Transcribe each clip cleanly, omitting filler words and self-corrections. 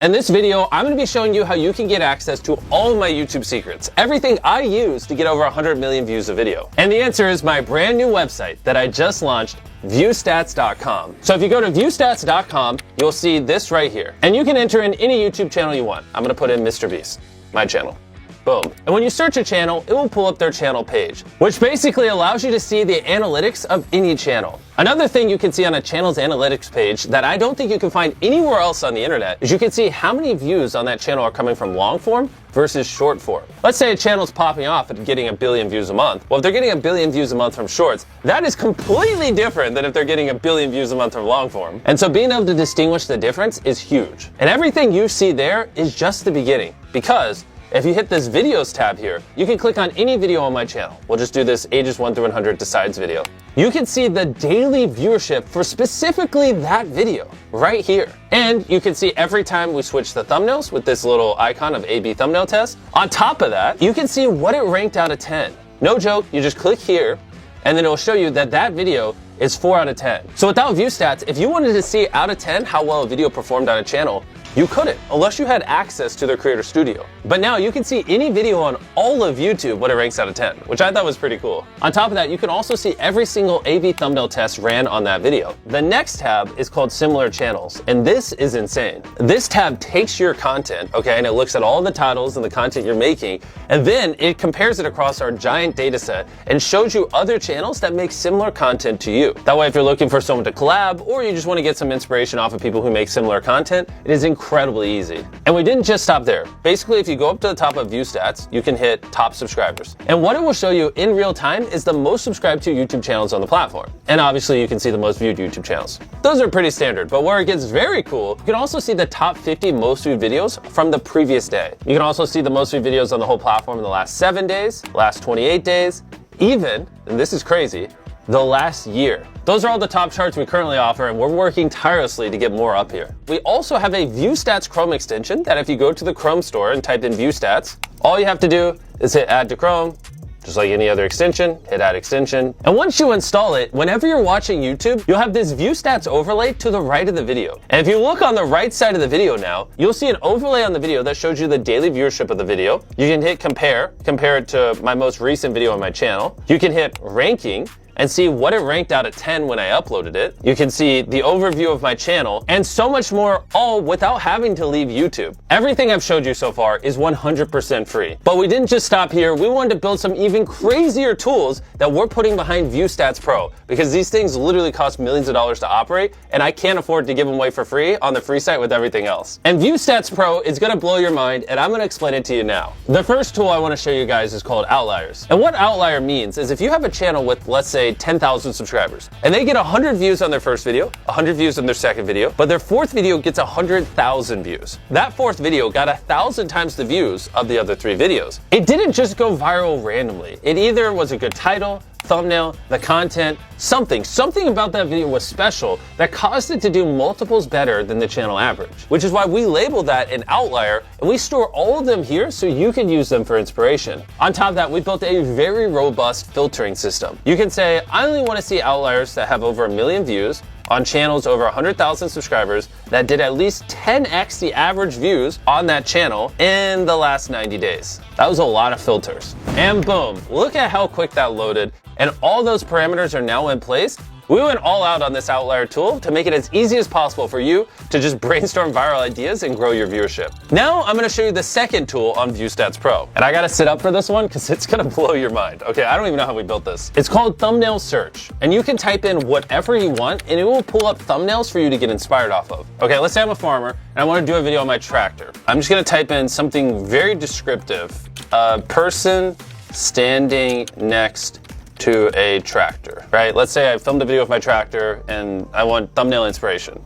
In this video, I'm going to be showing you how you can get access to all of my YouTube secrets, everything I use to get over 100 million views a video. And the answer is my brand new website that I just launched, viewstats.com. So if you go to viewstats.com, you'll see this right here. And you can enter in any YouTube channel you want. I'm going to put in Mr. Beast, my channel. Boom. And when you search a channel, it will pull up their channel page, which basically allows you to see the analytics of any channel. Another thing you can see on a channel's analytics page that I don't think you can find anywhere else on the internet is you can see how many views on that channel are coming from long form versus short form. Let's say a channel's popping off and getting 1 billion views a month. Well, if they're getting 1 billion views a month from shorts, that is completely different than if they're getting 1 billion views a month from long form. And so being able to distinguish the difference is huge. And everything you see there is just the beginning, because if you hit this videos tab here, you can click on any video on my channel. We'll just do this ages 1 through 100 decides video. You can see the daily viewership for specifically that video right here. And you can see every time we switch the thumbnails with this little icon of A/B thumbnail test. On top of that, you can see what it ranked out of 10. No joke, you just click here and then it'll show you that that video is 4 out of 10. So without view stats, if you wanted to see out of 10 how well a video performed on a channel, you couldn't, unless you had access to their Creator Studio. But now you can see any video on all of YouTube what it ranks out of 10, which I thought was pretty cool. On top of that, you can also see every single A/B thumbnail test ran on that video. The next tab is called Similar Channels, and this is insane. This tab takes your content, okay, and it looks at all the titles and the content you're making, and then it compares it across our giant data set and shows you other channels that make similar content to you. That way, if you're looking for someone to collab, or you just want to get some inspiration off of people who make similar content, it is incredibly easy. And we didn't just stop there. Basically, if you go up to the top of View Stats, you can hit Top Subscribers. And what it will show you in real time is the most subscribed to YouTube channels on the platform. And obviously, you can see the most viewed YouTube channels. Those are pretty standard, but where it gets very cool, you can also see the top 50 most viewed videos from the previous day. You can also see the most viewed videos on the whole platform in the last 7 days, last 28 days, even, and this is crazy, the last year. Those are all the top charts we currently offer, and we're working tirelessly to get more up here. We also have a View Stats Chrome extension that if you go to the Chrome store and type in View Stats, all you have to do is hit Add to Chrome, just like any other extension, hit Add Extension. And once you install it, whenever you're watching YouTube, you'll have this View Stats overlay to the right of the video. And if you look on the right side of the video now, you'll see an overlay on the video that shows you the daily viewership of the video. You can hit compare it to my most recent video on my channel. You can hit ranking, and see what it ranked out of 10 when I uploaded it. You can see the overview of my channel and so much more, all without having to leave YouTube. Everything I've showed you so far is 100% free. But we didn't just stop here. We wanted to build some even crazier tools that we're putting behind View Stats Pro, because these things literally cost millions of dollars to operate, and I can't afford to give them away for free on the free site with everything else. And View Stats Pro is gonna blow your mind, and I'm gonna explain it to you now. The first tool I wanna show you guys is called Outliers. And what Outlier means is if you have a channel with, let's say, 10,000 subscribers, and they get 100 views on their first video, 100 views on their second video, but their fourth video gets 100,000 views. That fourth video got 1,000 times the views of the other 3 videos. It didn't just go viral randomly. It either was a good title, thumbnail, the content, something about that video was special that caused it to do multiples better than the channel average, which is why we label that an outlier, and we store all of them here so you can use them for inspiration. On top of that, we built a very robust filtering system. You can say, I only want to see outliers that have over 1 million views on channels over 100,000 subscribers that did at least 10x the average views on that channel in the last 90 days. That was a lot of filters. And boom, look at how quick that loaded. And all those parameters are now in place. We went all out on this outlier tool to make it as easy as possible for you to just brainstorm viral ideas and grow your viewership. Now I'm gonna show you the second tool on View Stats Pro. And I gotta sit up for this one because it's gonna blow your mind. Okay, I don't even know how we built this. It's called Thumbnail Search. And you can type in whatever you want and it will pull up thumbnails for you to get inspired off of. Okay, let's say I'm a farmer and I wanna do a video on my tractor. I'm just gonna type in something very descriptive. A person standing next to a tractor, right? Let's say I filmed a video of my tractor and I want thumbnail inspiration.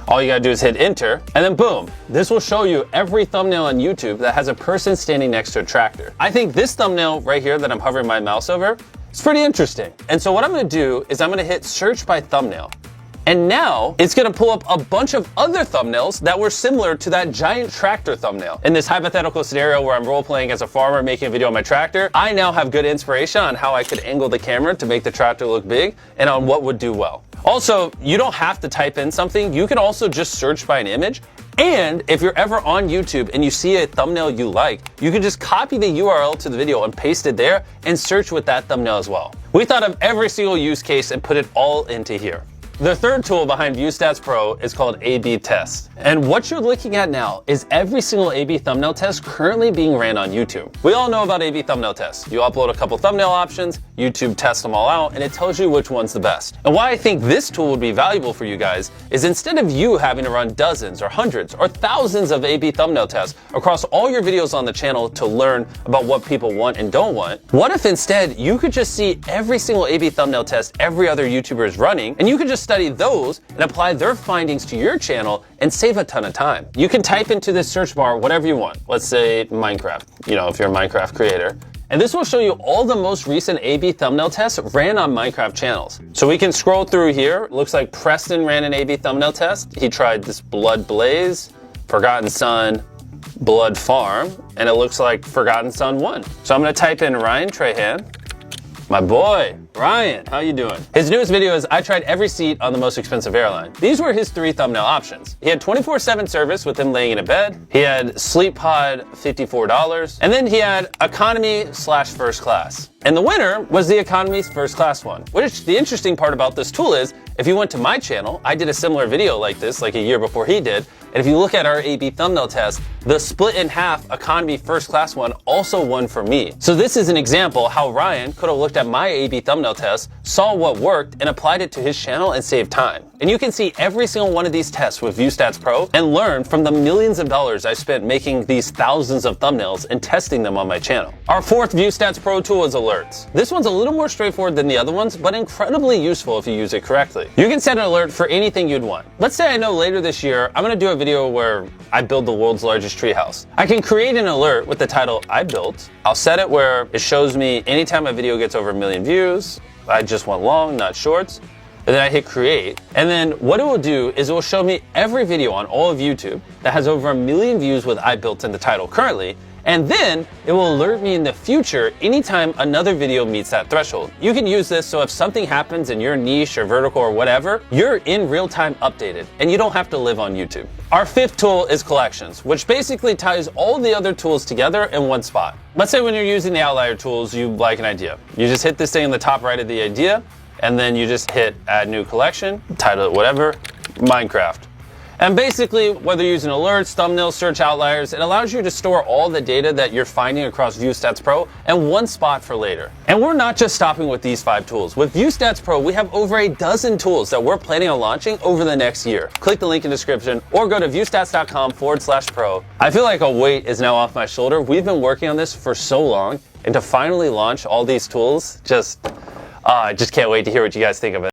All you gotta do is hit enter, and then boom, this will show you every thumbnail on YouTube that has a person standing next to a tractor. I think this thumbnail right here that I'm hovering my mouse over is pretty interesting. And so what I'm gonna do is I'm gonna hit search by thumbnail. And now it's gonna pull up a bunch of other thumbnails that were similar to that giant tractor thumbnail. In this hypothetical scenario where I'm role-playing as a farmer making a video on my tractor, I now have good inspiration on how I could angle the camera to make the tractor look big and on what would do well. Also, you don't have to type in something. You can also just search by an image And if you're ever on YouTube and you see a thumbnail you like, you can just copy the URL to the video and paste it there and search with that thumbnail as well. We thought of every single use case and put it all into here. The third tool behind ViewStats Pro is called A/B Test. And what you're looking at now is every single A/B thumbnail test currently being ran on YouTube. We all know about A/B thumbnail tests. You upload a couple thumbnail options, YouTube tests them all out, and it tells you which one's the best. And why I think this tool would be valuable for you guys is instead of you having to run dozens or hundreds or thousands of A/B thumbnail tests across all your videos on the channel to learn about what people want and don't want, what if instead you could just see every single A/B thumbnail test every other YouTuber is running, and you could just study those and apply their findings to your channel and save a ton of time. You can type into this search bar whatever you want. Let's say Minecraft, if you're a Minecraft creator. And this will show you all the most recent A/B thumbnail tests ran on Minecraft channels. So we can scroll through here. It looks like Preston ran an A/B thumbnail test. He tried this Blood Blaze, Forgotten Son, Blood Farm, and it looks like Forgotten Son won. So I'm gonna type in Ryan Trahan. My boy, Ryan, how you doing? His newest video is I tried every seat on the most expensive airline. These were his 3 thumbnail options. He had 24/7 service with him laying in a bed. He had Sleep Pod, $54. And then he had economy/first class. And the winner was the economy first class one. Which the interesting part about this tool is, if you went to my channel, I did a similar video like this like a year before he did. And if you look at our A/B thumbnail test, the split in half economy first class one also won for me. So this is an example how Ryan could have looked at my A/B thumbnail test, saw what worked, and applied it to his channel and saved time. And you can see every single one of these tests with ViewStats Pro and learn from the millions of dollars I spent making these thousands of thumbnails and testing them on my channel. Our fourth ViewStats Pro tool is alerts. This one's a little more straightforward than the other ones, but incredibly useful if you use it correctly. You can set an alert for anything you'd want. Let's say I know later this year, I'm gonna do a video where I build the world's largest treehouse. I can create an alert with the title I built. I'll set it where it shows me anytime a video gets over 1 million views. I just want long, not shorts. And then I hit create. And then what it will do is it will show me every video on all of YouTube that has over 1 million views with I built in the title currently. And then it will alert me in the future anytime another video meets that threshold. You can use this so if something happens in your niche or vertical or whatever, you're in real time updated and you don't have to live on YouTube. Our fifth tool is collections, which basically ties all the other tools together in one spot. Let's say when you're using the outlier tools, you like an idea. You just hit this thing in the top right of the idea, and then you just hit add new collection, title it whatever, Minecraft. And basically, whether you're using alerts, thumbnails, search outliers, it allows you to store all the data that you're finding across ViewStats Pro in one spot for later. And we're not just stopping with these 5 tools. With ViewStats Pro, we have over a dozen tools that we're planning on launching over the next year. Click the link in the description or go to viewstats.com/pro. I feel like a weight is now off my shoulder. We've been working on this for so long, and to finally launch all these tools, I just can't wait to hear what you guys think of it.